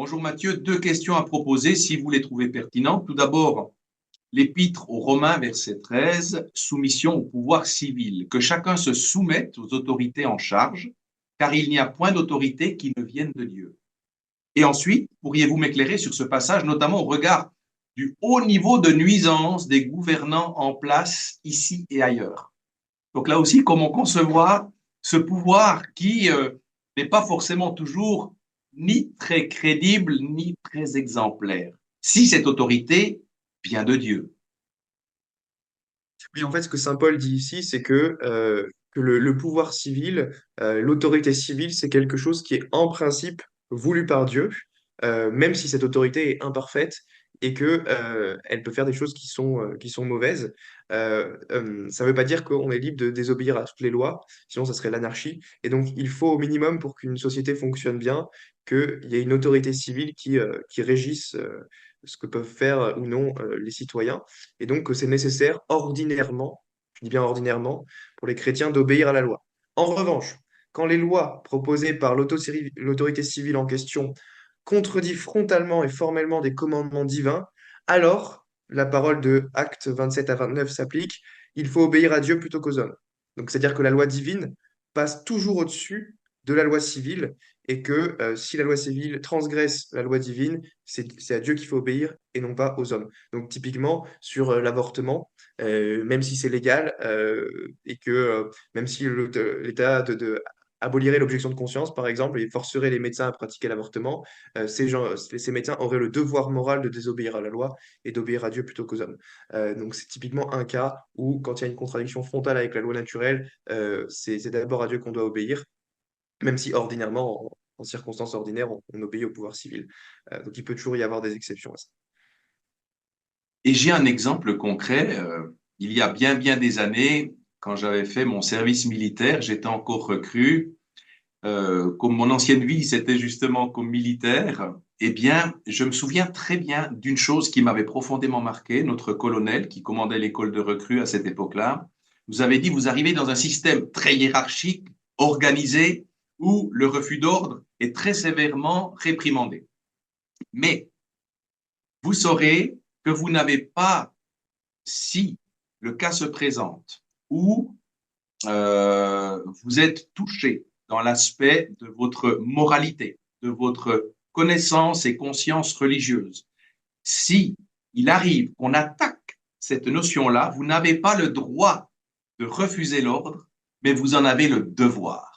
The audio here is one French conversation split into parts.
Bonjour Mathieu, deux questions à proposer si vous les trouvez pertinentes. Tout d'abord, l'Épître aux Romains, verset 13, soumission au pouvoir civil, que chacun se soumette aux autorités en charge, car il n'y a point d'autorité qui ne vienne de Dieu. Et ensuite, pourriez-vous m'éclairer sur ce passage, notamment au regard du haut niveau de nuisance des gouvernants en place ici et ailleurs? Donc là aussi, comment concevoir ce pouvoir qui n'est pas forcément toujours ni très crédible, ni très exemplaire, si cette autorité vient de Dieu. Oui, en fait, ce que Saint Paul dit ici, c'est que le pouvoir civil, l'autorité civile, c'est quelque chose qui est en principe voulu par Dieu, même si cette autorité est imparfaite et que, elle peut faire des choses qui sont mauvaises. Ça ne veut pas dire qu'on est libre de désobéir à toutes les lois, sinon ça serait l'anarchie. Et donc, il faut au minimum pour qu'une société fonctionne bien, qu'il y ait une autorité civile qui régisse ce que peuvent faire ou non les citoyens. Et donc que c'est nécessaire ordinairement, je dis bien ordinairement, pour les chrétiens d'obéir à la loi. En revanche, quand les lois proposées par l'autorité civile en question contredisent frontalement et formellement des commandements divins, alors la parole de Actes 27 à 29 s'applique, il faut obéir à Dieu plutôt qu'aux hommes. Donc c'est-à-dire que la loi divine passe toujours au-dessus de la loi civile et que si la loi civile transgresse la loi divine, c'est à Dieu qu'il faut obéir et non pas aux hommes. Donc typiquement sur l'avortement, même si c'est légal et que même si l'État abolirait l'objection de conscience, par exemple, et forcerait les médecins à pratiquer l'avortement, ces médecins auraient le devoir moral de désobéir à la loi et d'obéir à Dieu plutôt qu'aux hommes. Donc c'est typiquement un cas où, quand il y a une contradiction frontale avec la loi naturelle, c'est d'abord à Dieu qu'on doit obéir, même si ordinairement, en circonstances ordinaires, on obéit au pouvoir civil. Donc il peut toujours y avoir des exceptions à ça. Et j'ai un exemple concret. Il y a bien des années, quand j'avais fait mon service militaire, j'étais encore recrue. Comme mon ancienne vie, c'était justement comme militaire. Eh bien, je me souviens très bien d'une chose qui m'avait profondément marqué. Notre colonel, qui commandait l'école de recrues à cette époque-là, vous avez dit, vous arrivez dans un système très hiérarchique, organisé, où le refus d'ordre est très sévèrement réprimandé. Mais vous saurez que vous n'avez pas, si le cas se présente, où vous êtes touché dans l'aspect de votre moralité, de votre connaissance et conscience religieuse. Si il arrive qu'on attaque cette notion-là, vous n'avez pas le droit de refuser l'ordre, mais vous en avez le devoir.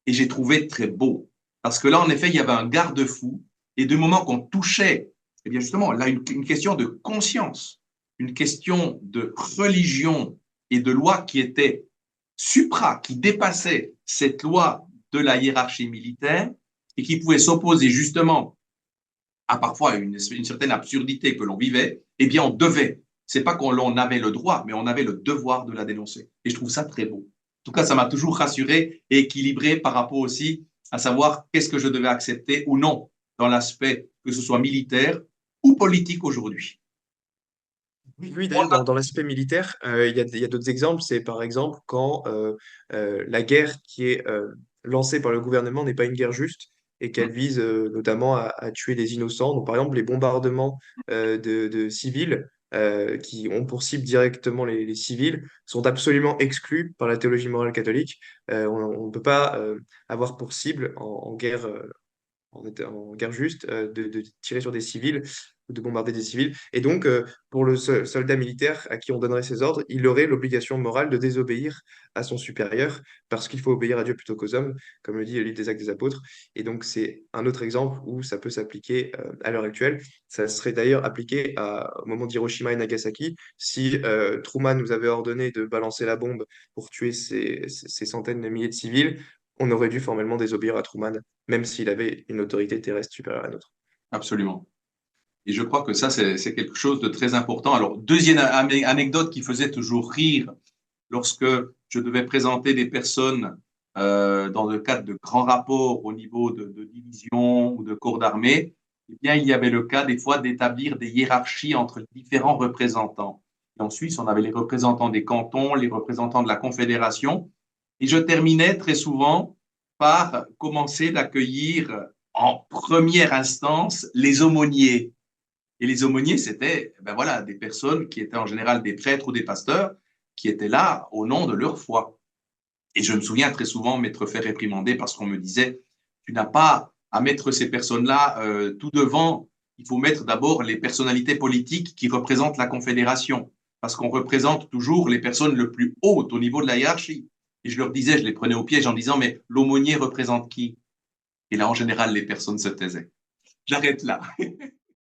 Et j'ai trouvé très beau. Parce que là, en effet, il y avait un garde-fou. Et du moment qu'on touchait, eh bien justement, là, une question de conscience, une question de religion et de loi qui était supra, qui dépassait cette loi de la hiérarchie militaire et qui pouvait s'opposer justement à parfois une certaine absurdité que l'on vivait, eh bien, on devait. C'est pas qu'on avait le droit, mais on avait le devoir de la dénoncer. Et je trouve ça très beau. En tout cas, ça m'a toujours rassuré et équilibré par rapport aussi à savoir qu'est-ce que je devais accepter ou non dans l'aspect que ce soit militaire ou politique aujourd'hui. Oui, oui, d'ailleurs, dans l'aspect militaire, il y a d'autres exemples. C'est par exemple quand la guerre qui est lancée par le gouvernement n'est pas une guerre juste et qu'elle vise notamment à tuer des innocents. Donc, par exemple, les bombardements de civils qui ont pour cible directement les civils sont absolument exclus par la théologie morale catholique. On ne peut pas avoir pour cible en guerre. En guerre juste, de tirer sur des civils ou de bombarder des civils. Et donc, pour le soldat militaire à qui on donnerait ces ordres, il aurait l'obligation morale de désobéir à son supérieur parce qu'il faut obéir à Dieu plutôt qu'aux hommes, comme le dit le livre des Actes des Apôtres. Et donc, c'est un autre exemple où ça peut s'appliquer à l'heure actuelle. Ça serait d'ailleurs appliqué au moment d'Hiroshima et Nagasaki. Si Truman nous avait ordonné de balancer la bombe pour tuer ces centaines de milliers de civils, on aurait dû formellement désobéir à Truman, même s'il avait une autorité terrestre supérieure à la nôtre. Absolument. Et je crois que ça, c'est quelque chose de très important. Alors, deuxième anecdote qui faisait toujours rire lorsque je devais présenter des personnes dans le cadre de grands rapports au niveau de division ou de corps d'armée, eh bien, il y avait le cas des fois d'établir des hiérarchies entre les différents représentants. Et en Suisse, on avait les représentants des cantons, les représentants de la Confédération. Et je terminais très souvent par commencer d'accueillir en première instance les aumôniers. Et les aumôniers, c'était ben voilà, des personnes qui étaient en général des prêtres ou des pasteurs qui étaient là au nom de leur foi. Et je me souviens très souvent m'être fait réprimander parce qu'on me disait, tu n'as pas à mettre ces personnes-là tout devant, il faut mettre d'abord les personnalités politiques qui représentent la Confédération, parce qu'on représente toujours les personnes le plus hautes au niveau de la hiérarchie. Et je leur disais, je les prenais au piège en disant, mais l'aumônier représente qui? Et là, en général, les personnes se taisaient. J'arrête là.